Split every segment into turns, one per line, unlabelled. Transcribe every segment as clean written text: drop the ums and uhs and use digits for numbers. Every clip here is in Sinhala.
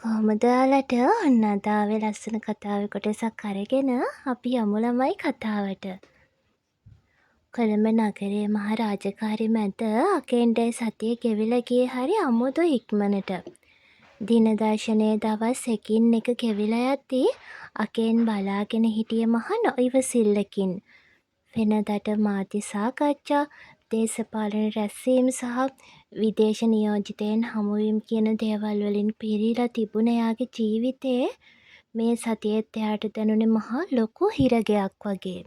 කොහොමද ඔයාලට ඔන්න අද ආවේ ලස්සන කතාවේ කොටසක් අරගෙන අපි යමු ළමයි කතාවට. කොළඹ නගරයේ මහ රාජකාරි මැද අකෙන්ඩේ සතිය ගෙවිලා ගියේ හරි අමුතු ඉක්මනට. දින දර්ශනයේ දවස් එකින් එක ගෙවිලා යද්දී අකෙන් බලාගෙන හිටියේ මහ නොඉවසිල්ලකින්. වෙනදට මාධ්‍ය සාකච්ඡා, දේශපාලන රැස්වීම් සහ විදේශ නියෝජිතයින් හමුවීම් කියන දේවල් වලින් පිරීලා තිබුණ එයාගේ ජීවිතේ මේ සතියේත් එයාට දැනුනේ මහා ලොකු හිරගයක් වගේ.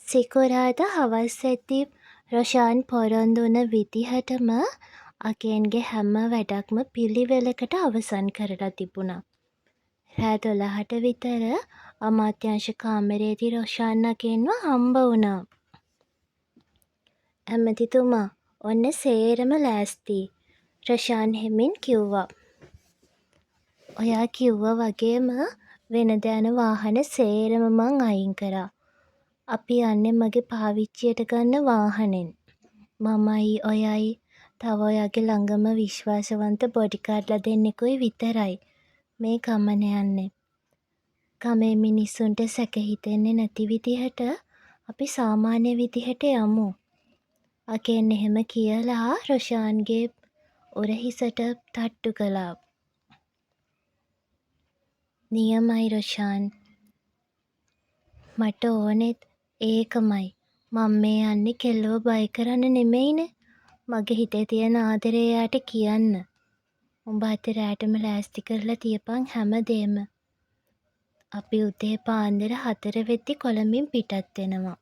සිකුරාදා හවස් වෙද්දී රොෂාන් පොරොන්දු වුණ විදිහටම අකෙන්ගේ හැම වැඩක්ම පිළිවෙලකට අවසන් කරලා තිබුණා. රෑ 12ට විතර අමාත්‍යාංශ කාමරයේදී රොෂාන් අකෙන්ව හම්බ වුණා. ඇමතිතුමා ඔන්න සේරම ලෑස්ති, රොෂාන් හෙමින් කිව්වා. ඔයා කිව්වා වගේම වෙනද යන වාහන සේරම මං අයින් කරා. අපි යන්නේ මගේ පාවිච්චියට ගන්න වාහනෙන්. මමයි ඔයයි තව ඔයාගේ ළඟම විශ්වාසවන්ත බොඩිගාඩ්ලා දෙන්නෙකුයි විතරයි මේ ගමන යන්නේ. ගමේ මිනිස්සුන්ට සැක හිතෙන්නේ නැති විදිහට අපි සාමාන්‍ය විදිහට යමු. අකෙන් එහෙම කියලා රොෂාන්ගේ උරහිසට තට්ටු කළා. නියමයි රොෂාන්. මට ඕනෙත් ඒකමයි. මම මේ යන්නේ කෙල්ලව බය කරන්න නෙමෙයිනේ. මගේ හිතේ තියෙන ආදරේ එයාට කියන්න. උඹ අද රෑටම ලෑස්ති කරලා තියපන් හැමදේම. අපි උදේ පාන්දර 4 වෙද්දි කොළඹින් පිටත් වෙනවා.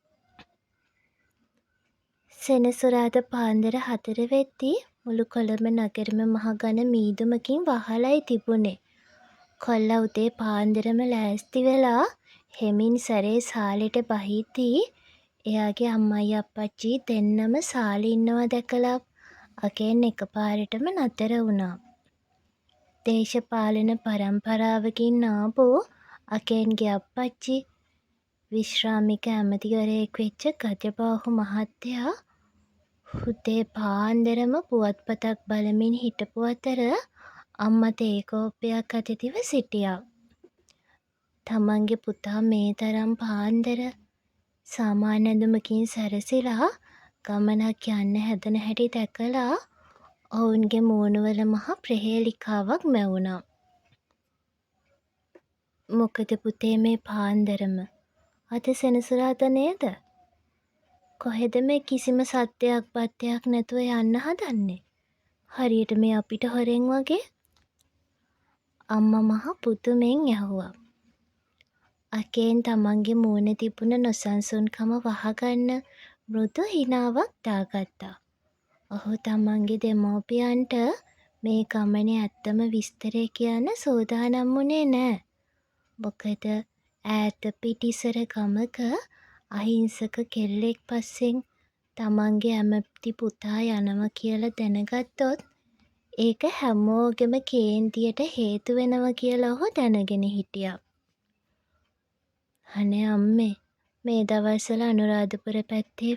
සෙනසුරාදා පාන්දර 4 වෙද්දි මුළු කොළඹ නගරෙම මහ ඝන මීදුමකින් වහලයි තිබුණේ. කොල්ලා උදේ පාන්දරම ලෑස්ති වෙලා හෙමින් සැරේ සාලෙට බහිද්දී එයාගේ අම්මයි අප්පච්චි දෙන්නම සාලේ ඉන්නවා දැකලා අකෙන් එකපාරටම නතර වුණා. දේශපාලන පරම්පරාවකින් ආපු අකෙන්ගේ අප්පච්චි විශ්‍රාමික ඇමතිවරයෙක් වෙච්ච ගජබාහු මහත්තයා උදේ පාන්දරම පුවත්පතක් බලමින් හිටපු අතර අම්මා තේ කෝප්පයක් අතදිව සිටියා. තමන්ගේ පුතා මේ තරම් පාන්දර සාමාන්‍ය ඇඳුමකින් සැරසිලා ගමනක් යන්න හැදෙන හැටි දැකලා ඔවුන්ගේ මූණවල මහ ප්‍රහේලිකාවක් මැවුණා. මොකද පුතේ මේ පාන්දරම? අද සෙනසුරාදා නේද? කොහෙද මේ කිසිම සද්දයක් බද්දයක් නැතුව යන්න හදන්නේ? හරියට මේ අපිට හොරෙන් වගේ? අම්මා මහ පුදුමෙන් ඇහුවා. අකෙන් තමන්ගේ මූණේ තිබුණ නොසන්සුන්කම වහගන්න මෘදු හිනාවක් දාගත්තා. ඔහු තමන්ගේ දෙමව්පියන්ට මේ ගමනේ ඇත්තම විස්තරය කියන්න සූදානම් වුණේ නෑ. මොකද ඈත පිටිසර ගමක අහිංසක කෙල්ලෙක් පස්සෙන් තමන්ගේ ඇමති පුතා යනවා කියලා දැනගත්තොත් ඒක හැමෝගෙම කේන්තියට හේතු වෙනවා කියලා ඔහු දැනගෙන හිටියා. අනේ අම්මේ, මේ දවස්වල අනුරාධපුර පැත්තේ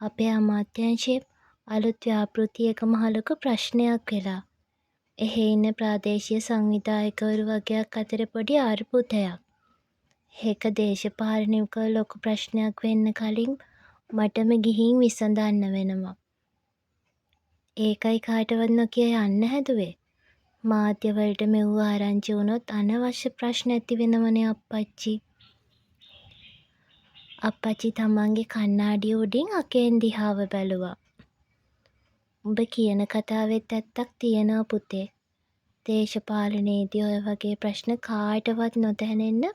අපේ අමාත්‍යාංශයේ අලුත් ව්‍යාපෘතියක මහ ලොකු ප්‍රශ්නයක් වෙලා. එහේ ඉන්න ප්‍රාදේශීය සංවිධායකවරු වගේක් අතර පොඩි අර්බුදයක්. ඒක දේශපාලනික ලොකු ප්‍රශ්නයක් වෙන්න කලින් මටම ගිහින් විසඳන්න වෙනවා. ඒකයි කාටවත් නොකිය යන්න හැදුවේ. මාධ්‍යවලට මෙව්ව ආරංචි වුණොත් අනවශ්‍ය ප්‍රශ්න ඇති වෙනවනේ අප්පච්චි. අප්පච්චි තමන්ගේ කණ්ණාඩිය උඩින් අකෙන් දිහාව බැලුවා. උඹ කියන කතාවෙත් ඇත්තක් තියෙනවා පුතේ. දේශපාලනයේදී ඔය වගේ ප්‍රශ්න කාටවත් නොදැනෙන්න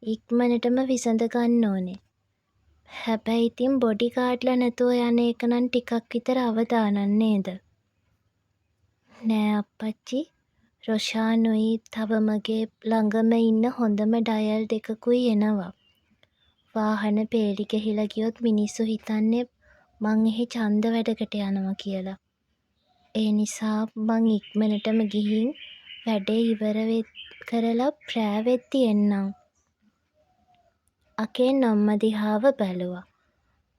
ඉක්මනටම විසඳ ගන්න ඕනේ. හැබැයි ඉතින් බොඩිගාඩ්ලා නැතුව යන එක නම් ටිකක් විතර අවදානක් නේද? නෑ අප්පච්චි, රොෂානුයි තව මගේ ළඟම ඉන්න හොඳම ඩයල් දෙකකුයි එනවා. වාහන පේලි ගහිලා ගියොත් මිනිස්සු හිතන්නේ මං එහි ඡන්ද වැඩකට යනවා කියලා. ඒ නිසා මං ඉක්මනටම ගිහින් වැඩේ ඉවර කරලා ප්‍රෑ වෙද්දි එන්නම්. අකෙන් අම්මා දිහාව බැලුවා.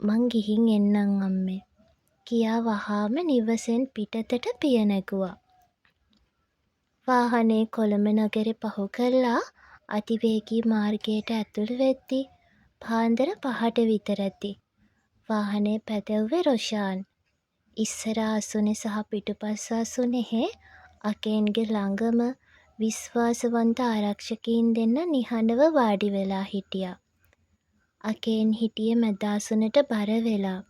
මං ගිහින් එන්නම් අම්මේ කියා වහාම නිවසෙන් පිටතට පිය නැගුවා. වාහනේ කොළඹ නගරෙ පහු කරලා අතිවේගී මාර්ගයට ඇතුළු වෙද්දී පාන්දර 5ට විතරදී වාහනේ පැදවුවේ රොෂාන්. ඉස්සර ආසුනේ සහ පිටුපස් ආසුනේ අකේන්ගේ ළඟම විශ්වාසවන්ත ආරක්ෂකයින් දෙන්න නිහඬව වාඩි වෙලා හිටියා. අකේන් හිටියේ මැද ආසනට බර වෙලා.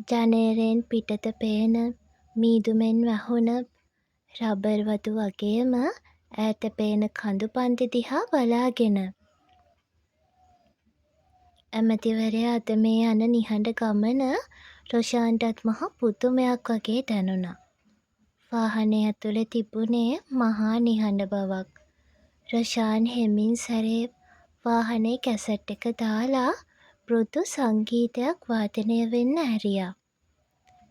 ජනේලෙන් පිටත පේන මීදුමෙන් වැහුණ රබර් වතු වගේම ඈත පේන කඳු පන්ති දිහා බලාගෙන. ඇමතිවරයා අද මේ යන නිහඬ ගමන රොෂාන්ටත් මහ පුදුමයක් වගේ දැනුණා. වාහනේ ඇතුලේ තිබුණේ මහා නිහඬ බවක්. රොෂාන් හෙමින් සැරේ වාහනේ කැසට් එක දාලා මෘදු සංගීතයක් වාදනය වෙන්න ඇරියා.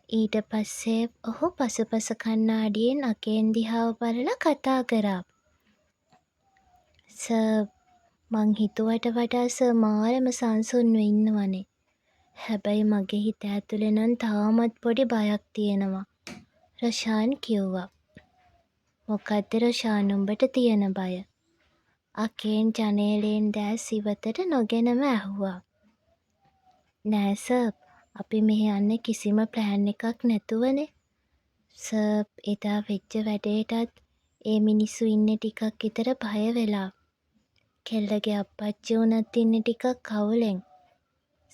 ඊට පස්සේ ඔහු පසුපස කණ්ණාඩියෙන් අකේන් දිහාව බලලා කතා කරා. සර්, මං හිතුවට වඩා සර් මාරම සංසුන්ව ඉන්නවනේ. හැබැයි මගේ හිත ඇතුලේ නම් තාමත් පොඩි බයක් තියෙනවා. රොෂාන් කිව්වා. මොකද්ද රොෂාන් උඹට තියෙන බය? අකේන් ජනේලෙන් දැස් ඉවතට නොගෙනම ඇහුවා. නෑ සර්, අපි මෙහෙ යන්නේ කිසිම ප්ලෑන් එකක් නැතුවනේ. සර්, එදා වෙච්ච වැඩේටත් ඒ මිනිස්සු ඉන්නේ ටිකක් විතර බය වෙලා. කෙල්ලගේ අප්පච්චි උනත් ඉන්නේ ටිකක් අවුලෙන්.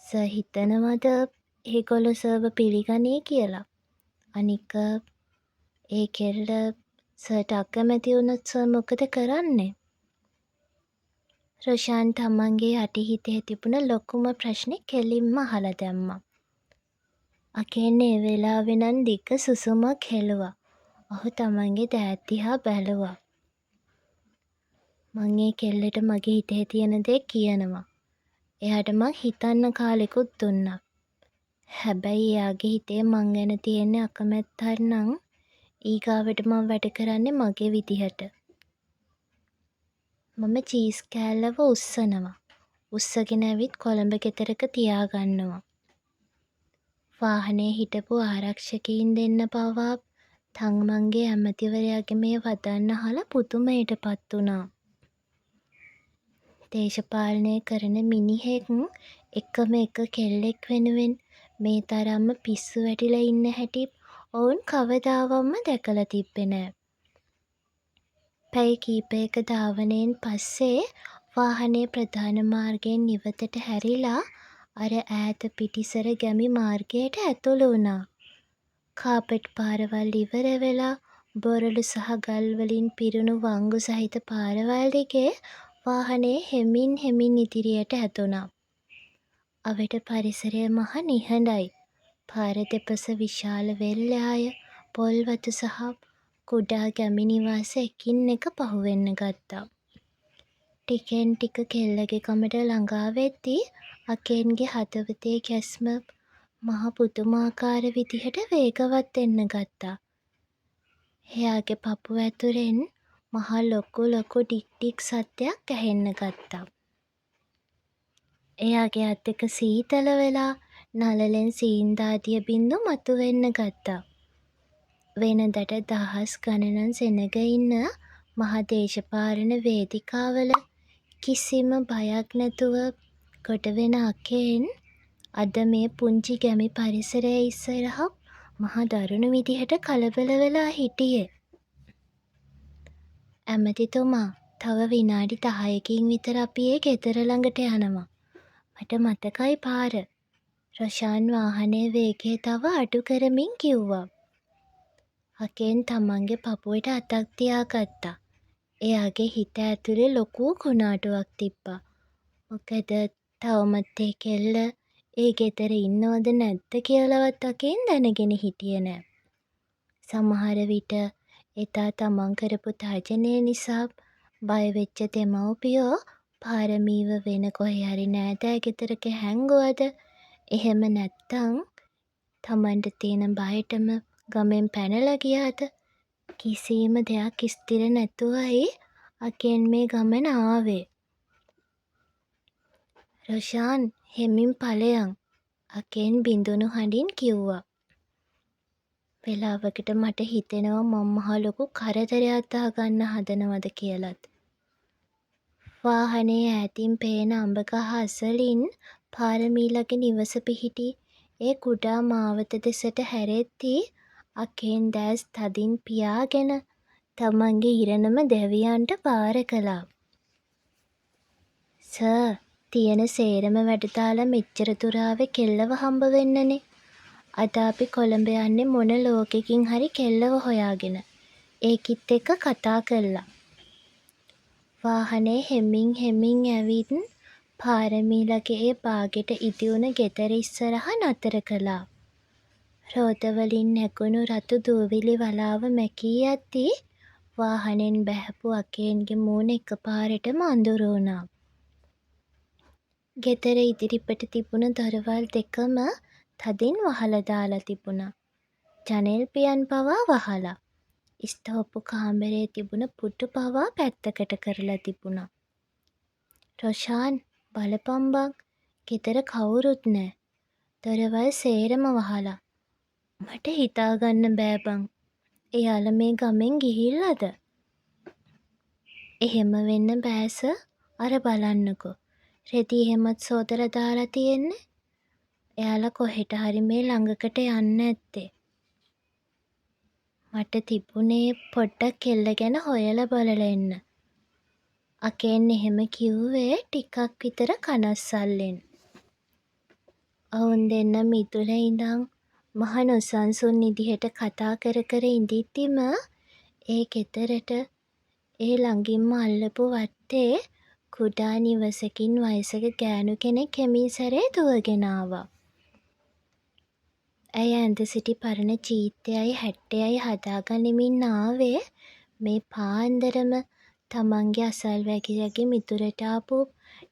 සර් හිතනවද ඒගොල්ලෝ සර්ව පිළිගනී කියලා? අනික ඒ කෙල්ල සර්ට අකමැති වුණොත් සර් මොකද කරන්නේ? රොෂාන් තමන්ගේ යටිහිතේ තිබුණ ලොකුම ප්‍රශ්නේ කෙලින්ම අහලා දැම්මා. අකේන් ඒ වෙලාවෙ නම් දිග සුසුමක් හෙළුවා. ඔහු තමන්ගේ දෑත් දිහා බැලුවා. මං ඒ කෙල්ලට මගේ හිතේ තියෙන දේ කියනවා. එයාට මං හිතන්න කාලෙකුත් දුන්නා. හැබැයි එයාගේ හිතේ මං ගැන තියෙන අකමැත්තක් නම් ඊගාවට මං වැඩ කරන්නේ මගේ විදිහට. මම චීස් කෑල්ලව උස්සනවා. උස්සගෙන ඇවිත් කොළඹ ගෙදරක තියාගන්නවා. වාහනේ හිටපු ආරක්ෂකයින් දෙන්න පවා තමන්ගේ ඇමතිවරයාගේ මේ වදන්න අහලා පුදුමයටපත් වුණා. දේශපාලනය කරන මිනිහෙක් එකම එක කෙල්ලෙක් වෙනුවෙන් මේ තරම්ම පිස්සු වැටිලා ඉන්න හැටි ඔවුන් කවදාවත්ම දැකලා තිබ්බේ නෑ. පැය කීපයක ධාවනයෙන් පස්සේ වාහනේ ප්‍රධාන මාර්ගයෙන් ඉවතට හැරිලා අර ඈත පිටිසර ගැමි මාර්ගයට ඇතුළු වුණා. කාපට් පාරවල් ඉවර වෙලා බොරළු සහ ගල් වලින් පිරුණු වංගු සහිත පාරවල් දිගේ වාහනේ හෙමින් ඉදිරියට ඇදුණා. අවට පරිසරය මහ නිහඬයි. පාර දෙපස විශාල වෙල්යාය, පොල් වතු සහ කුඩා ගැමි නිවාස එකින් එක පහුවෙන්න ගත්තා. ටිකෙන් ටික කෙල්ලගේ කමට ළඟා වෙද්දී අකේන්ගේ හදවතේ ගැස්ම මහ පුදුමාකාර විදිහට වේගවත් වෙන්න ගත්තා. එයාගේ පපුව ඇතුලෙන් මහ ලොකු ඩික් ඩික් සද්දයක් ඇහෙන්න ගත්තා. එයාගේ අත් දෙක සීතල වෙලා නළලෙන් සීන්දාදිය බින්දු මතුවෙන්න ගත්තා. වෙනදට දහස් ගණනක් සෙනග ඉන්න මහ දේශපාලන වේදිකාවල කිසිම බයක් නැතුව කොටවෙන අකේන් අද මේ පුංචි ගැමි පරිසරය ඉස්සරහා මහ දරුණු විදිහට කලබල වෙලා හිටියේ. ඇමතිතුමා, තව විනාඩි 10කින් විතර අපි ඒ ගෙදර ළඟට යනවා. මට මතකයි පාර. රොෂාන් වාහනේ වේගය තව අඩු කරමින් කිව්වා. අකේන් තමන්ගේ පපුවට අතක් තියාගත්තා. එයාගේ හිත ඇතුලේ ලොකු කුණාටුවක් තිබ්බා. මොකද තවමත් ඒ කෙල්ල ඒ ගෙදර ඉන්නවද නැද්ද කියලාවත් අකේන් දැනගෙන හිටියේ නෑ. සමහර විට එදා තමන් කරපු තර්ජනය නිසා බය වෙච්ච දෙමව්පියෝ පාරමීව වෙන කොහේ හරි නෑදෑ ගෙදරක හැංගුවද, එහෙම නැත්තං තමන්ට තියෙන බයටම ගමෙන් පැනලා ගියාද කිසිම දෙයක් ස්ථිර නැතුවයි අකේන් මේ ගමන ආවේ. රොෂාන්, හෙමින් ඵලයන්, අකේන් බිඳුණු හඬින් කිව්වා. වෙලාවකට මට හිතෙනවා මං මහ ලොකු කරදරයක් දාගන්න හදනවද කියලත්. වාහනේ ඈතින් පේන අඹගහ අසලින් පාරමීලගේ නිවස පිහිටි ඒ කුඩා මාවත දෙසට හැරෙද්දී අකෙන් දැස් තදින් පියාගෙන තමන්ගේ ඉරණම දෙවියන්ට බාර කළා. සර්, තියෙන සේරම වැඩ දාලා මෙච්චර දුර ආවේ කෙල්ලව හම්බ වෙන්නනේ. අද අපි කොළඹ යන්නේ මොන ලෝකෙකින් හරි කෙල්ලව හොයාගෙන. ඒකිත් එක්ක කතා කරලා. වාහනේ හෙමින් ඇවිත් පාරමීලගේ ඒ බාගෙට ඉදිවුණ ගෙදර ඉස්සරහ නතර කළා. රෝදවලින් නැගුණු රතු දූවිලි වලාව මැකී යද්දී වාහනෙන් බැහැපු අකේන්ගේ මූණ එකපාරටම අඳුරු වුණා. ගෙදර ඉදිරිපිට තිබුණ දොරවල් දෙකම තදින් වහලා දාලා තිබුණා. ජනෙල් පියන් පවා වහලා. ස්තෝප්පු කාමරේ තිබුණ පුටු පවා පැත්තකට කරලා තිබුණා. රොෂාන්, බලපන් බං, ගෙදර කවුරුත් නෑ. දොරවල් සේරම වහලා. මට හිතාගන්න බෑ බං. එයාලා මේ ගමෙන් ගිහිල්ලාද? එහෙම වෙන්න බෑ සර්. අර බලන්නකෝ. රෙදි එහෙමත් සෝදලා දාලා තියෙන්නේ. එයාලා කොහෙට හරි මේ ළඟකට යන්න ඇත්තේ. මට තිබුණේ පොඩ්ඩක් කෙල්ල ගැන හොයලා බලලා එන්න. අකෙන් එහෙම කිව්වේ ටිකක් විතර කනස්සල්ලෙන්. ඔවුන් දෙන්න මිදුල ඉඳන් මහ නොසන්සුන් විදිහට කතා කර කර ඉඳිද්දිම ඒ ගෙදරට ඒ ළඟින්ම අල්ලපු වත්තේ කුඩා නිවසකින් වයසක ගෑනු කෙනෙක් හෙමින් සැරේ දුවගෙන ආවා. ඇය ඇඳ සිටි පරණ චීත්තයයි හැට්ටයයි හදාගනිමින් ආවේ මේ පාන්දරම තමන්ගේ අසල්වැසියගේ මිතුරට ආපු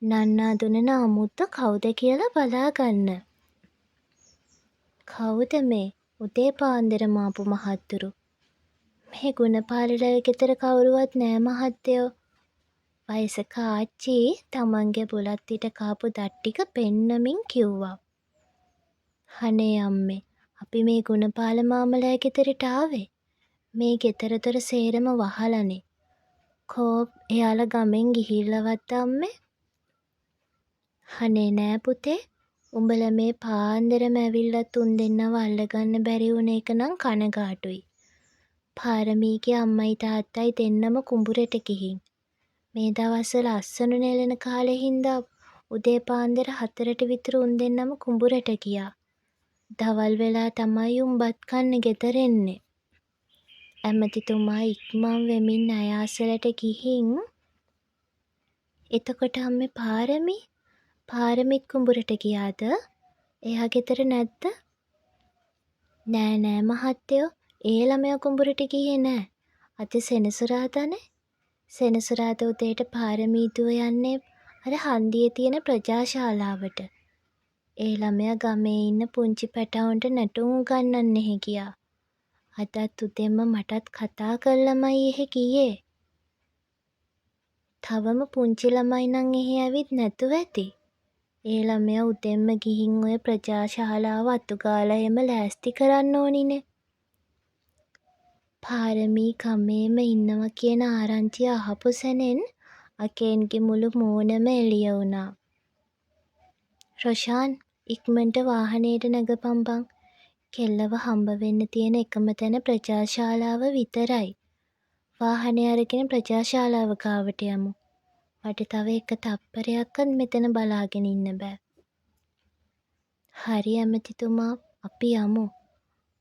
නන්නා දුනන අමුත්ත කවුද කියලා බලාගන්න. කවුද මේ උදේ පාන්දරම ආපු මහත්තුරු? මේ ගුණපාලලා ගෙදර කවුරුවත් නෑ මහත්තයෝ. වයසක ආච්චි තමන්ගේ බුලත් පිට කාපු දත් ටික පෙන්නමින් කිව්වා. අනේ අම්මේ, අපි මේ ගුණපාල මාමලා ගෙදරට ආවේ. මේ ගෙදර දොර සේරම වහලානේ. කෝ එයාලා ගමෙන් ගිහිල්ලවත් අම්මේ? අනේ නෑ පුතේ, උඹලා මේ පාන්දරම ඇවිල්ලා තුන් දෙන්නව අල්ලගන්න බැරි වුණ එක නම් කනගාටුයි. පාරමීගේ අම්මයි තාත්තයි දෙන්නම කුඹුරට ගිහින්. මේ දවස්වල අස්සනු නෙලන කාලේ හින්දා උදේ පාන්දර 4ට විතර උන් දෙන්නම කුඹුරට ගියා. දවල් වෙලා තමයි උන් බත් කන්න ගෙදර එන්නේ. ඇමතිතුමා ඉක්මන් වෙමින් අයාසලට ගිහින් එතකොට අම්මේ පාරමිත් කුඹුරට ගියාද? එයා ගෙදර නැද්ද? නෑ මහත්තයෝ, ඒ ළමයා කුඹුරට ගියේ නෑ. අද සෙනසුරාදානේ. සෙනසුරාදා උදේට පාරමීදුව යන්නේ අර හන්දියේ තියෙන ප්‍රජාශාලාවට. ඒ ළමයා ගමේ ඉන්න පුංචි පැටවුන්ට නැටුම් උගන්වන්න එහෙ ගියා. අදත් උදෙන්ම මටත් කතා කරලමයි එහෙ ගියේ. තවම පුංචි ළමයි නම් එහෙ ඇවිත් නැතුව ඇති. ඒ ළමයා උදෙන්ම ගිහින් ඔය ප්‍රජාශාලාව අතුගාලා එහෙම ලෑස්ති කරන්න ඕනිනේ. පාරමී කමේම ඉන්නවා කියන ආරංචිය අහපු සැනෙන් අකේන්ගේ මුළු මූණම එළිය වුණා. රොෂාන්, ඉක්මනට වාහනේට නැගපන් බං. කෙල්ලව හම්බ වෙන්න තියෙන එකම තැන ප්‍රජාශාලාව විතරයි. වාහනේ අරගෙන ප්‍රජාශාලාව ගාවට යමු. මට තව එක තප්පරයක්වත් මෙතන බලාගෙන ඉන්න බෑ. හරි ඇමතිතුමා, අපි යමු.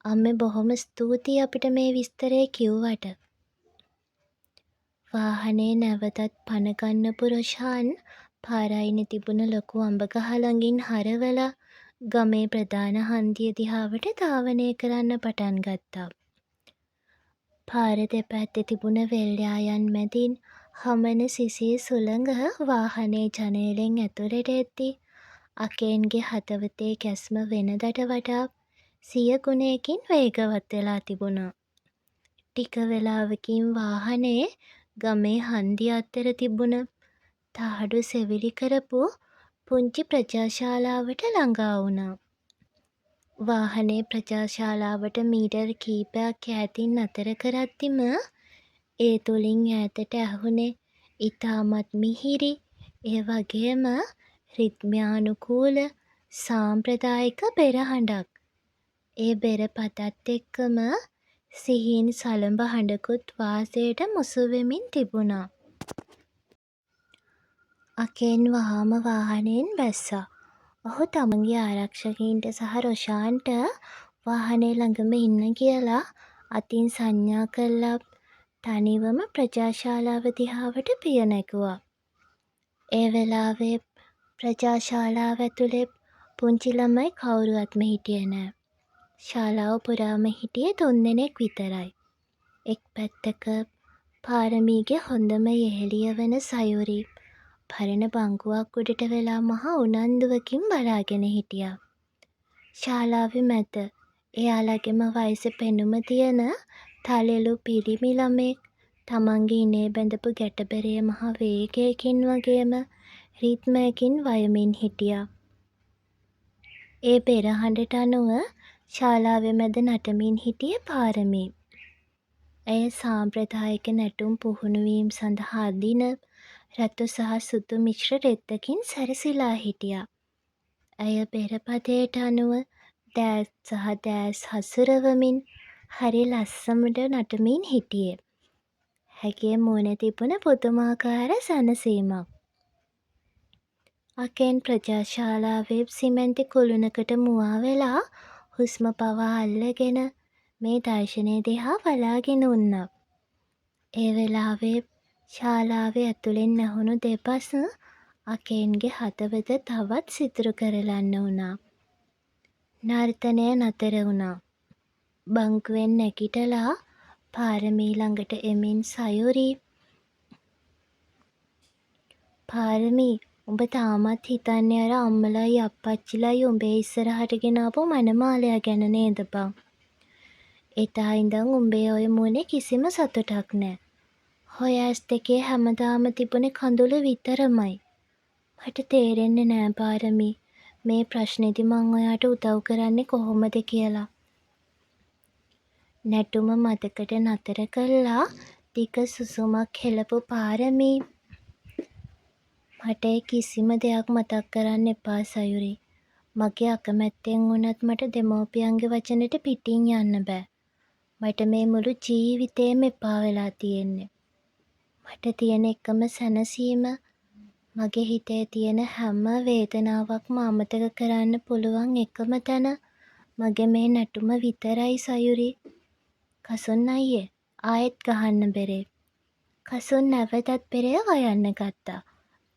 අම්මේ බොහොම ස්තුතියි අපිට මේ විස්තරය කිව්වට. වාහනේ නැවතත් පණ ගන්නපු රොෂාන් පාරයිනේ තිබුණ ලොකු අඹගහ ළඟින් හරවලා ගමේ ප්‍රධාන හන්දිය දිහාවට ධාවනය කරන්න පටන් ගත්තා. පාර දෙපැත්තේ තිබුණ වෙල් යායන් මැදින් හමන සිසිල් සුළඟ වාහනේ ජනේලෙන් ඇතුළට එද්දී අකේන්ගේ හදවතේ ගැස්ම වෙනදට වඩා 100 ගුණයකින් වේගවත් වෙලා තිබුණා. ටික වෙලාවකින් වාහනේ ගමේ හන්දිය අතර තිබුණ තහඩු සෙවිලි කරපු පුංචි ප්‍රජාශාලාවට ළඟා වුණා. වාහනේ ප්‍රජාශාලාවට මීටර් කීපයක් ඈතින් නතර කරද්දිම ඒ තුලින් ඈතට ඇහුනේ ඉතාමත් මිහිරි, ඒ වගේම රිද්මයානුකූල සාම්ප්‍රදායික බෙරහඬක්. ඒ බෙරපතත් එක්කම සිහින් සළඹ හඬකුත් වාසයට මුසු වෙමින් තිබුණා. අකෙන් වහාම වාහනයෙන් බැස්සා. ඔහු තමන්ගේ ආරක්ෂකයින්ට සහ රොෂාන්ට වාහනේ ළඟම ඉන්න කියලා අතින් සංඥා කරලා තනිවම ප්‍රජාශාලාව දිහාවට පිය නැගුවා. ඒ වෙලාවේ ප්‍රජාශාලාව ඇතුලේ පුංචි ළමයි කවුරුවත්ම හිටියේ නෑ. ශාලාව පුරාම හිටියේ 3 දෙනෙක් විතරයි. එක් පැත්තක පාරමීගේ හොඳම යෙහෙළිය වන සයුරි පරණ බංකුවක් උඩට වෙලා මහා උනන්දුවකින් බලාගෙන හිටියා. ශාලාවේ මැද එයාලගෙම වයසේ පෙනුම තියෙන තලෙළු පිරිමි ළමයෙක් තමන්ගේ ඉනේ බැඳපු ගැටබෙරය මහා වේගයකින් වගේම රිද්මයකින් වයමින් හිටියා. ඒ බෙරහඬට අනුව ශාලාවේ මැද නටමින් හිටියේ පාරමී. ඇය සාම්ප්‍රදායික නැටුම් පුහුණුවීම් සඳහා අදින රතු සහ සුදු මිශ්‍ර රෙද්දකින් සැරසිලා හිටියා. ඇය බෙරපතේට අනුව දෑස් සහ දෑස් හසුරවමින් හරි ලස්සනට නටමින් හිටියේ. ඇගේ මුවනේ තිබුණ පුදුමාකාර සැනසීමක්. අකෙන් ප්‍රජාශාලාවේ සිමෙන්ති කුළුණකට මුවා වෙලා හුස්ම පවා අල්ලගෙන මේ දර්ශනය දිහා බලාගෙන උන්නා. ඒ වෙලාවේ ශාලාවේ ඇතුලෙන් ඇහුණු දෙබස අකෙන්ගේ හදවත තවත් සිතුරු කරලන්න වුණා. නර්තනය නතර වුණා. බංකුවෙන් නැගිටලා පාරමී ළඟට එමින් සයුරි "පාරමී උඹ තාමත් හිතන්නේ අර අම්මලයි අප්පච්චිලයි උඹේ ඉස්සරහට ගෙනාපු මනමාලයා ගැන නේද බං? එදා ඉඳන් උඹේ ඔය මුවනේ කිසිම සතුටක් නෑ. ඔය ඇස් දෙකේ හැමදාම තිබුණේ කඳුළු විතරමයි. මට තේරෙන්නේ නෑ පාරමී මේ ප්‍රශ්නෙදි මං ඔයාට උදව් කරන්නේ කොහොමද කියලා." නැටුම මතකට නතර කළා දිග සුසුමක් හෙලපු පාරමී "මට ඒ කිසිම දෙයක් මතක් කරන්න එපා සයුරි. මගේ අකමැත්තෙන් වුණත් මට දෙමව්පියන්ගේ වචනෙට පිටින් යන්න බෑ. මට මේ මුළු ජීවිතේම එපා වෙලා තියෙන්නේ. මට තියෙන එකම සැනසීම මගේ හිතේ තියෙන හැම වේදනාවක්ම අමතක කරන්න පුළුවන් එකම තැන මගේ මේ නැටුම විතරයි සයුරි." කසුන් අයියේ ආයෙත් ගහන්න බෙරේ. කසුන් නැවතත් බෙරය වයන්න ගත්තා.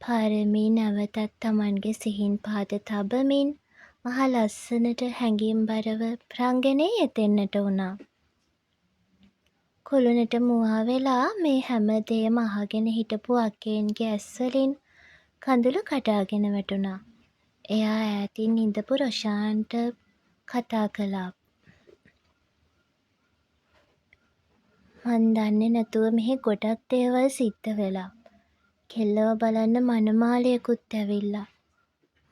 පාරමී නැවතත් තමන්ගේ සිහින් පාද තබමින් මහ ලස්සනට හැඟීම්බරව රංගනයේ යෙදෙන්නට වුණා. කුළුණට මුවා වෙලා මේ හැම දේම අහගෙන හිටපු අකෙන්ගේ ඇස්වලින් කඳුළු කඩාගෙන වැටුණා. එයා ඈතින් ඉඳපු රොෂාන්ට කතා කළා. "මන් දන්නේ නැතුව මෙහෙ ගොඩක් දේවල් සිද්ධ වෙලා. කෙල්ලව බලන්න මනමාලයෙකුත් ඇවිල්ලා.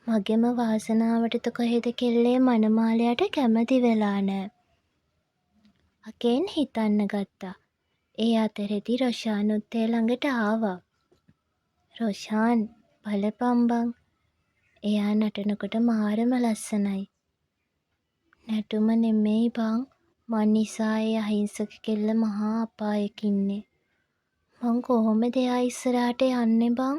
මගෙම වාසනාවටද කොහෙද කෙල්ලේ මනමාලයාට කැමති වෙලා නෑ." අකෙන් හිතන්න ගත්තා. ඒ අතරෙදි රොෂානුත් ඒ ළඟට ආවා. "රොෂාන් බලපන් බං. එයා නටනකොට මාරම ලස්සනයි." "නැටුම නෙමෙයි බං. මං නිසා ඒ අහිංසක කෙල්ල මහා අපායෙක ඉන්නේ. මං කොහොමද එයා ඉස්සරහට යන්නේ බං?"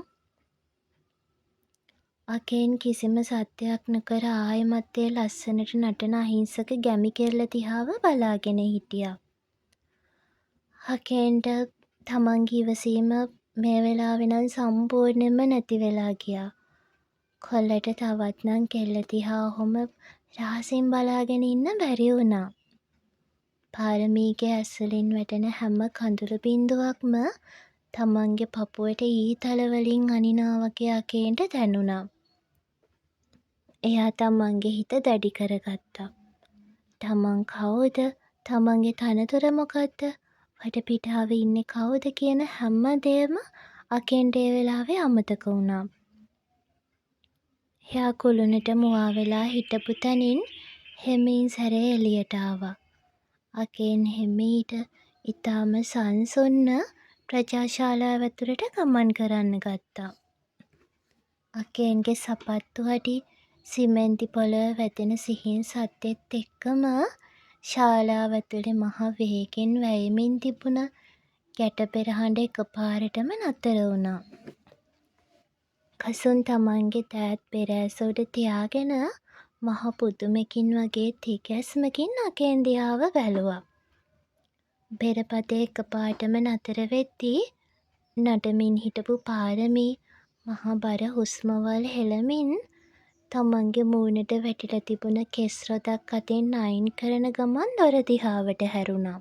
අකෙන් කිසිම සද්දයක් නොකර ආයෙමත් ඒ ලස්සනට නටන අහිංසක ගැමි කෙල්ල දිහාව බලාගෙන හිටියා. අකෙන්ට තමන්ගේ ඉවසීම මේ වෙලාවෙ නම් සම්පූර්ණයෙන්ම නැති වෙලා ගියා. කොල්ලට තවත් නම් කෙල්ල දිහා ඔහොම රහසින් බලාගෙන ඉන්න බැරි වුණා. පාරමීගේ ඇස්වලින් වැටෙන හැම කඳුළු බිංදුවක්ම තමන්ගේ පපුවට ඊතල වලින් අනිනා වගේ අකේන්ට දැනුණා. එයා තමන්ගේ හිත දැඩි කරගත්තා. තමන් කවුද? තමන්ගේ තනතුර මොකක්ද? වටපිටාවේ ඉන්නේ කවුද කියන හැම දෙයක්ම අකෙන්ට ඒ වෙලාවේ අමතක වුණා. එයා කුළුණට මුවා වෙලා හිටපු තැනින් හෙමින් සැරේ එළියට ආවා. අකෙන් හෙමීට ඉතාම සංසුන්ව ප්‍රජාශාලාව ඇතුළට ගමන් කරන්න ගත්තා. අකේන්ගේ සපත්තු අඩි සිමෙන්ති පොළොව වැදෙන සිහින් සද්දෙත් එක්කම ශාලාව ඇතුලේ මහ වේගෙන් වැයෙමින් තිබුණ ගැට පෙරහඬ එකපාරටම නතර වුණා. කසුන් තමන්ගේ දෑත් පෙරෑස උඩ තියාගෙන මහ පුදුමකින් වගේ තිගැස්මකින් අකෙන් දිහාව බැලුවා. බෙරපතේ එකපාරටම නතර වෙද්දී නටමින් හිටපු පාරමී මහ බර හුස්මවල් හෙළමින් තමන්ගේ මූණට වැටිලා තිබුණ කෙස් රොදක් අතින් අයින් කරන ගමන් දොර දිහාවට හැරුණා.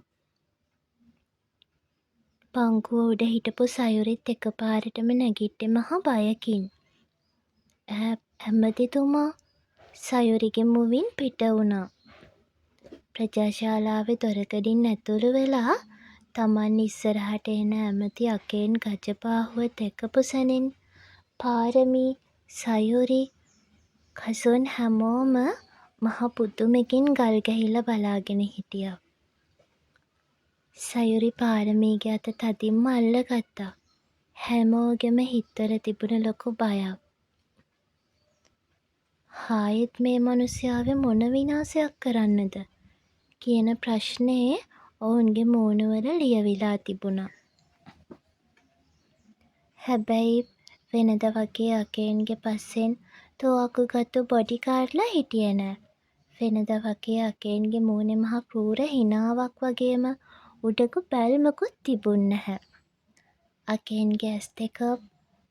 බංකුව උඩ හිටපු සයුරිත් එකපාරටම නැගිට්ටේ මහ බයකින්. ඇමතිතුමා සයුරිගේ මුවින් පිට වුණා. ප්‍රජාශාලාවේ දොරකඩින් ඇතුළු වෙලා තමන් ඉස්සරහට එන ඇමති අකෙන් ගජබාහුව දැකපු සැනින් පාරමී සයුරි කසුන් හැමෝම මහ පුදුමකින් ගල් ගැහිලා බලාගෙන හිටියා. සයුරි පාරමීගේ අත තදින්ම අල්ලගත්තා. හැමෝගෙම හිතවල තිබුණ ලොකු බයක්. හායෙත් මේ මනුස්සයාව මොන විනාශයක් කරන්නද කියන ප්‍රශ්නේ ඔවුන්ගේ මූණවල ලියවිලා තිබුණා. හැබැයි වෙනද වගේ අකේන්ගේ පස්සෙන් තුවක්කුගත්තු බොඩිගාර්ඩ්ලා හිටියේ නෑ. වෙනද වගේ අකේන්ගේ මූණේ මහ කෲර හිනාවක් වගේම උඩකු බැල්මකුත් තිබුන් නැහැ. අකේන්ගේ ඇස් දෙක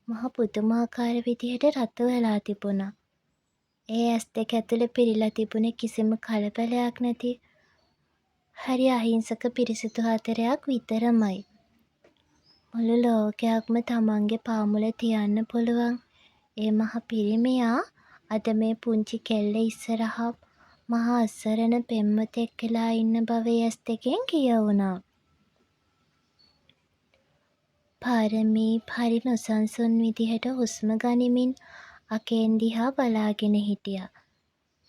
මහ පුදුමාකාර විදිහට රතු වෙලා තිබුණා. ඒ ඇස් දෙක ඇතුලේ පිරීලා තිබුණේ කිසිම කලබලයක් නැති හරි අහිංසක පිරිසිදු හතරයක් විතරමයි. මුළු ලෝකයක්ම තමන්ගේ පාමුල තියන්න පුළුවන් ඒ මහ පිරිමියා අද මේ පුංචි කෙල්ල ඉස්සරහා මහා අසරණ පෙම්වතෙක් වෙලා ඉන්න බව ඒ ඇස් දෙකෙන් කියවුණා. පාරමී හරි නොසන්සුන් විදිහට හුස්ම ගනිමින් අකෙන් දිහා බලාගෙන හිටියා.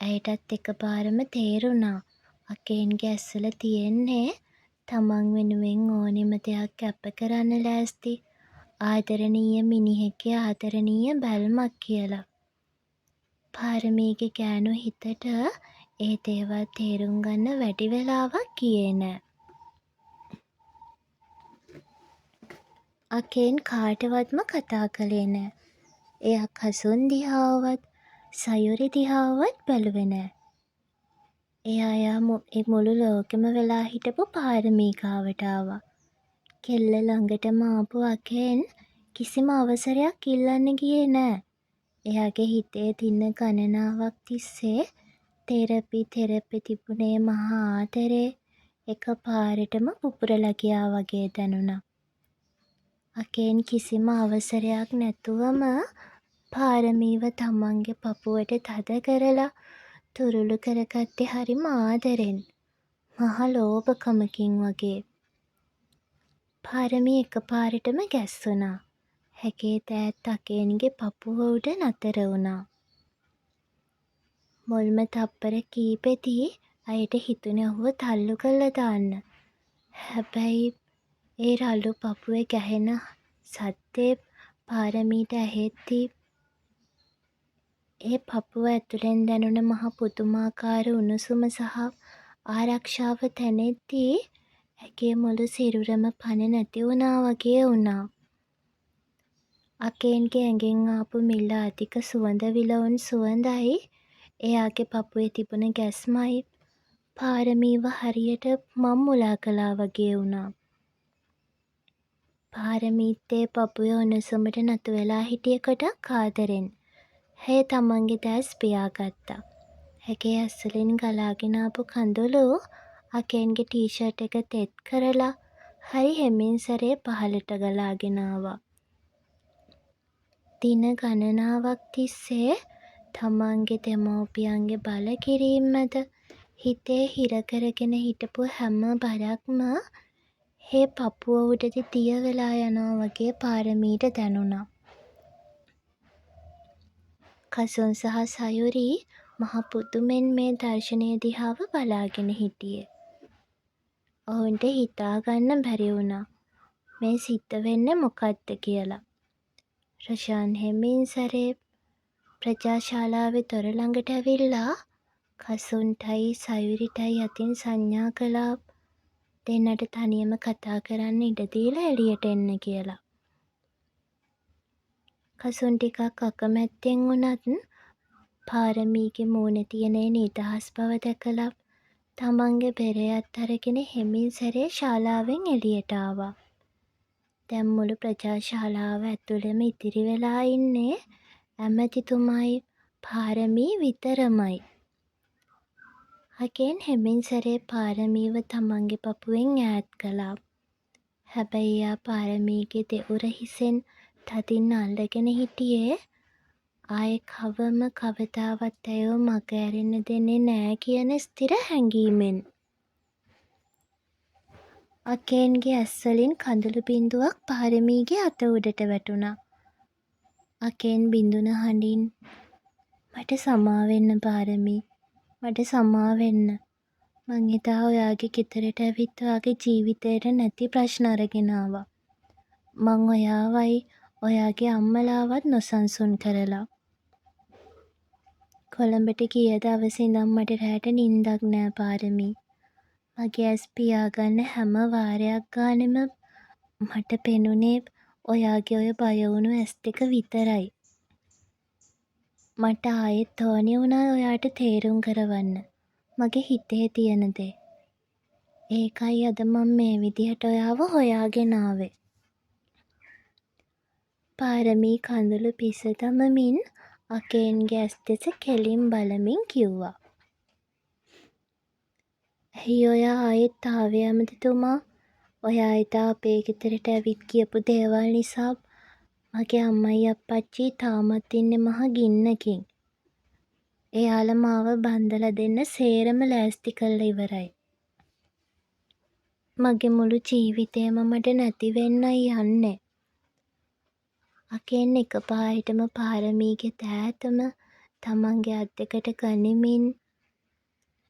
ඇයටත් එකපාරම තේරුණා අකෙන්ගේ ඇස්වල තියෙන්නේ තමන් වෙනුවෙන් ඕනෙම දෙයක් කැප කරන්න ලෑස්ති ආදරණීය මිනිහෙක්ගේ ආදරණීය බැල්මක් කියලා. පාරමීගේ ගෑනු හිතට ඒ දේවල් තේරුම් ගන්න වැඩි වෙලාවක් ගියේ නෑ. අකෙන් කාටවත්ම කතා කළේ නෑ. එයා කසුන් දිහාවත් සයුරි දිහාවත් බැලුවේ නෑ. එයා මුළු ලෝකෙම වෙලා හිටපු පාරමී ගාවට ආවා. කෙල්ල ළඟටම ආපු අකෙන් කිසිම අවසරයක් ඉල්ලන්න ගියේ නෑ. එයාගේ හිතේ දින ගණනාවක් තිස්සේ තෙරපි තිබුණේ මහා ආදරේ එකපාරටම පුපුරලා ගියා වගේ දැනුණා. අකෙන් කිසිම අවසරයක් නැතුවම පාරමීව තමන්ගේ පපුවට තද කරලා තුරුළු කරගත්තේ හරිම ආදරෙන්. මහ ලෝභකමකින් වගේ. පාරමී එකපාරටම ගැස්සුණා. හැකේ දෑත් අකේන්ගේ පපුව උඩ නතර වුණා. මුල්ම තප්පර කීපෙදී අයට හිතුනේ ඔහුව තල්ලු කරලා දාන්න. හැබැයි ඒ රළු පපුවේ ගැහෙන සද්දේ පාරමීට ඇහෙද්දී ඒ පපුව ඇතුලෙන් දැනුණ මහ පුදුමාකාර උණුසුම සහ ආරක්ෂාව දැනෙද්දී ඇගේ මුළු සිරුරම පණ නැති වුණා වගේ වුණා. අකේන්ගේ ඇඟෙන් ආපු මිල අධික සුවඳ විලවුන් සුවඳයි එයාගේ පපුවේ තිබුණ ගැස්මයි පාරමීව හරියට මංමුලා කළා වගේ වුණා. පාරමීත් ඒ පපුවේ උණුසුමට නතු වෙලා හිටිය කොටක් ආදරෙන්. ඇය තමන්ගේ දැස් පියාගත්තා. ඇගේ ඇස්වලින් ගලාගෙන ආපු කඳුළු අකෙන්ගේ ටී-ෂර්ට් එක තෙත් කරලා හරි හෙමින් සැරේ පහළට ගලාගෙන ආවා. දින ගණනාවක් තිස්සේ තමන්ගේ දෙමව්පියන්ගේ බල කිරීම් මැද හිතේ හිර කරගෙන හිටපු හැම බරක්ම ඒ පපුව උඩට දිය වෙලා යනවා වගේ පාරමීට දැනුණා. කසුන් සහ සයුරි මහ පුදුමෙන් මේ දර්ශනය දිහාව බලාගෙන හිටියේ. ඔවුන්ට හිතාගන්න බැරි වුණා මේ සිද්ධ වෙන්නේ මොකක්ද කියලා. රොෂාන් හෙමින් සැරේ ප්‍රජාශාලාවේ දොර ළඟට ඇවිල්ලා කසුන්ටයි සයුරිටයි අතින් සංඥා කළා දෙන්නට තනියම කතා කරන්න ඉඩ දීලා එළියට එන්න කියලා. කසුන් ටිකක් අකමැත්තෙන් වුණත් පාරමීගේ මූණේ තියෙන නිදහස් බව දැකලා තමන්ගේ බෙරයත් අරගෙන හෙමින් සැරේ ශාලාවෙන් එළියට ආවා. දැන් මුළු ප්‍රජාශාලාව ඇතුළෙම ඉතිරි වෙලා ඉන්නේ ඇමතිතුමයි පාරමී විතරමයි. අගෙන් හෙමින් සැරේ පාරමීව තමන්ගේ පපුවෙන් ඈත් කළා. හැබැයි එයා පාරමීගේ දෙවුර හිසෙන් තදින් අල්ලගෙන හිටියේ ආයේ කවම කවදාවත් ඇයව මග ඇරෙන්න දෙන්නේ නෑ කියන ස්ථිර හැඟීමෙන්. අකේන්ගේ ඇස්වලින් කඳුළු බිංදුවක් පාරමීගේ අත උඩට වැටුණා. අකේන් බිඳුන හඬින් "මට සමා වෙන්න පාරමී, මට සමා වෙන්න. මං එදා ඔයාගේ ගෙදරට ඇවිත් ඔයාගේ ජීවිතේට නැති ප්‍රශ්න අරගෙන ආවා. මං ඔයාවයි ඔයාගේ අම්මලාවත් නොසන්සුන් කරලා. කොළඹට ගිය දවසේ ඉඳන් මට රෑට නිින්දක් නෑ පාරමී. මගේ ඇස් පියාගන්න හැම වාරයක් ගානෙම මට පෙනුනේ ඔයාගේ ඔය බය වුණු ඇස් දෙක විතරයි. මට ආයෙත් ඕනෙ වුණා ඔයාට තේරුම් කරවන්න මගේ හිතේ තියෙන දේ. ඒකයි අද මම මේ විදිහට ඔයාව හොයාගෙන ආවේ." පාරමී කඳුළු පිස දමමින් අකේන්ගේ ඇස් දෙස කෙලින් බලමින් කිව්වා. "ඇයි ඔයා ආයෙත් ආවේ ඇමතිතුමා? ඔයා එදා අපේ ගෙදරට ඇවිත් කියපු දේවල් නිසා මගේ අම්මයි අප්පච්චි තාමත් ඉන්නේ මහ ගින්නකින්. එයාලා මාව බන්දලා දෙන්න සේරම ලෑස්ති කරලා ඉවරයි. මගේ මුළු ජීවිතේම මට නැති වෙන්නයි යන්නේ." අකේන් එකපාරටම පාරමීගේ දෑතම තමන්ගේ අත් දෙකට ගනිමින්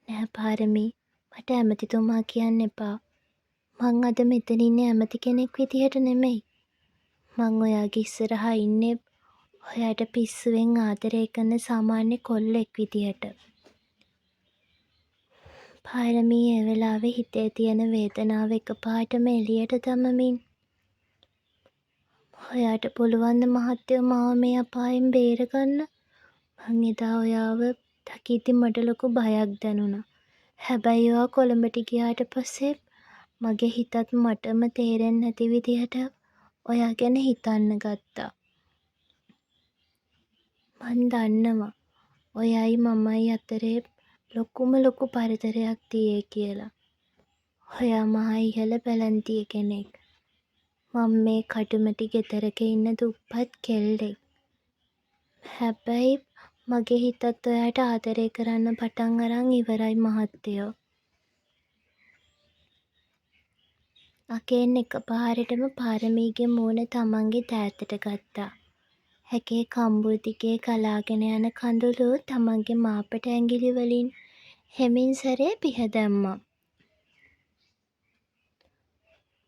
"නෑ පාරමී, මට ඇමතිතුමා කියන්න එපා. මං අද මෙතන ඉන්නේ ඇමති කෙනෙක් විදිහට නෙමෙයි. මං ඔයාගේ ඉස්සරහා ඉන්නේ ඔයාට පිස්සුවෙන් ආදරය කරන සාමාන්‍ය කොල්ලෙක් විදිහට." පාරමී ඒ වෙලාවේ හිතේ තියෙන වේදනාව එකපාරටම එළියට දමමින් "ඔයාට පුළුවන්ද මහත්තයෝ මාව මේ අපායෙන් බේරගන්න? මං එදා ඔයාව දකිද්දි මට ලොකු බයක් දැනුණා. හැබැයි ඔයා කොළඹට ගියාට පස්සේ මගේ හිතත් මටම තේරෙන්නේ නැති විදිහට ඔයා ගැන හිතන්න ගත්තා. මං දන්නවා ඔයයි මමයි අතරේ ලොකුම ලොකු පරතරයක් තියෙයි කියලා. ඔයා මහ ඉහළ පැලැන්තිය කෙනෙක්. මම මේ කටුමැටි ගෙදරක ඉන්න දුප්පත් කෙල්ලෙක්. හැබැයි මගේ හිතත් ඔයාට ආදරය කරන්න පටන් අරන් ඉවරයි මහත්තයෝ." අකේන් එකපාරටම පාරමීගේ මූණ තමන්ගේ දෑතට ගත්තා. ඇගේ කම්බුල් දිගේ ගලාගෙන යන කඳුළු තමන්ගේ මාපට ඇඟිලි වලින් හෙමින් සැරේ පිහ දැම්මා.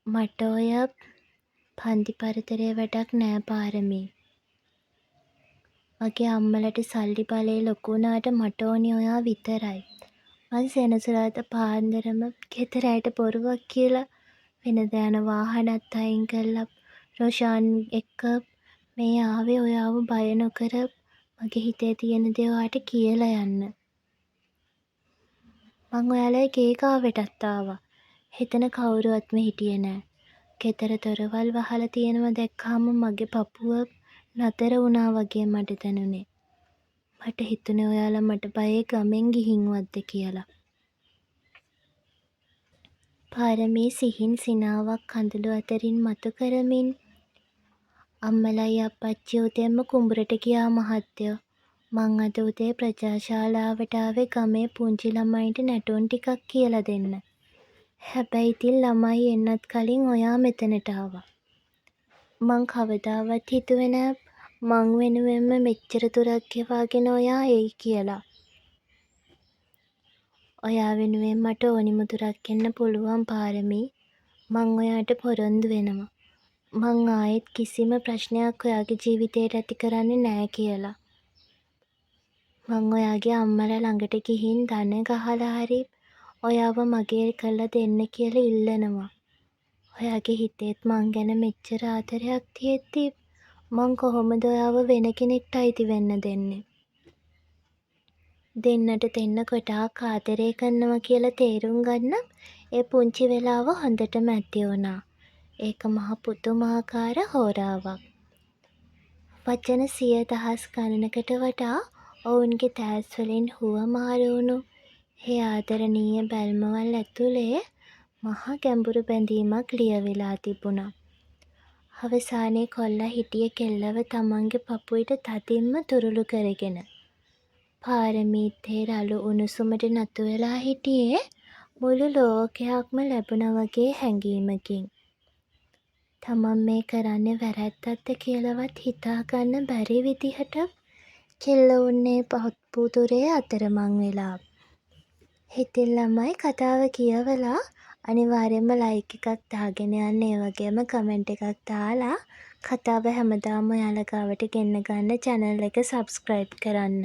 "මට ඔය පන්ති පරතරේ වැඩක් නෑ පාරමී. මගේ අම්මලට සල්ලි බලය ලොකු වුණාට මට ඕනි ඔයා විතරයි. මං සෙනසුරාදා පාන්දරම ගෙදර ඇයට බොරුවක් කියලා වෙනදා යන වාහනත් අයින් කරලා රොෂාන් එක්ක මේ ආවේ ඔයාව බය නොකර මගේ හිතේ තියෙන දේ ඔයාට කියලා යන්න. මං ඔයාලගේ ගේ ගාවටත් ආවා. එතන කවුරුවත්ම හිටියේ නෑ. ගෙදර දොරවල් වහලා තියෙනවා දැක්කාම මගේ පපුව නතර වුණා වගේ මට දැනුනේ. මට හිතුනේ ඔයාලා මට බයේ ගමෙන් ගිහින්වත්ද කියලා." පාරමී සිහින් සිනාවක් කඳුළු අතරින් මතු කරමින් "අම්මලයි අප්පච්චි උදේම කුඹුරට ගියා මහත්තයෝ. මං අද උදේ ප්‍රජාශාලාවට ආවේ ගමේ පුංචි ළමයින්ට නැටුම් ටිකක් කියලා දෙන්න. හැබැයි ඉතින් ළමයි එන්නත් කලින් ඔයා මෙතනට ආවා. මං කවදාවත් හිතුවේ නෑ මං වෙනුවෙන්ම මෙච්චර දුරක් ගෙවාගෙන ඔයා එයි කියලා. ඔයා වෙනුවෙන් මට ඕනි මුදුරක් එන්න පුළුවන් පාරමී. මං ඔයාට පොරොන්දු වෙනවා. මං ආයෙත් කිසිම ප්‍රශ්නයක් ඔයාගේ ජීවිතේට ඇති කරන්නේ නෑ කියලා. මං ඔයාගේ අම්මලා ළඟට ගිහින් දන ගහලා හරි ඔයාව මගේ කරලා දෙන්න කියලා ඉල්ලනවා. ඔයාගේ හිතේත් මං ගැන මෙච්චර ආදරයක් තියෙද්දි මං කොහොමද ඔයාව වෙන කෙනෙක්ට අයිති වෙන්න දෙන්නේ? දෙන්නට දෙන්න ගොඩාක් ආදරේ කරනවා කියලා තේරුම් ගන්නත් ඒ පුංචි වෙලාව හොඳටම ඇති වුණා. ඒක මහ පුදුමාකාර හෝරාවක්. වචන 100,000 ගණනකට වඩා ඔවුන්ගේ දෑස් වලින් හුවමාරු වුණු ඒ ආදරණීය බැල්මවල් ඇතුලේ මහා ගැඹුරු බැඳීමක් ලියවිලා තිබුණා. අවසානයේ කොල්ලා හිටියේ කෙල්ලව තමන්ගේ පපුවට තදින්ම තුරුළු කරගෙන. පාරමීත් ඒ රළු උණුසුමට නතු වෙලා හිටියේ මුළු ලෝකයක්ම ලැබුණා වගේ හැඟීමකින්. තමන් මේ කරන්නේ වැරැද්දක්ද කියලාවත් හිතාගන්න බැරි විදිහට කෙල්ල උන්නේ පත්පුතුරේ අතරමං වෙලා. හිතින් ළමයි කතාව කියවලා අනිවාර්යෙන්ම ලයික් එකක් දාගෙන යන්න, ඒ වගේම කමෙන්ට් එකක් දාලා කතාව හැමදාම ඔයාලා ගාවට ගෙන්න ගන්න චැනල් එක සබ්ස්ක්‍රයිබ් කරන්න.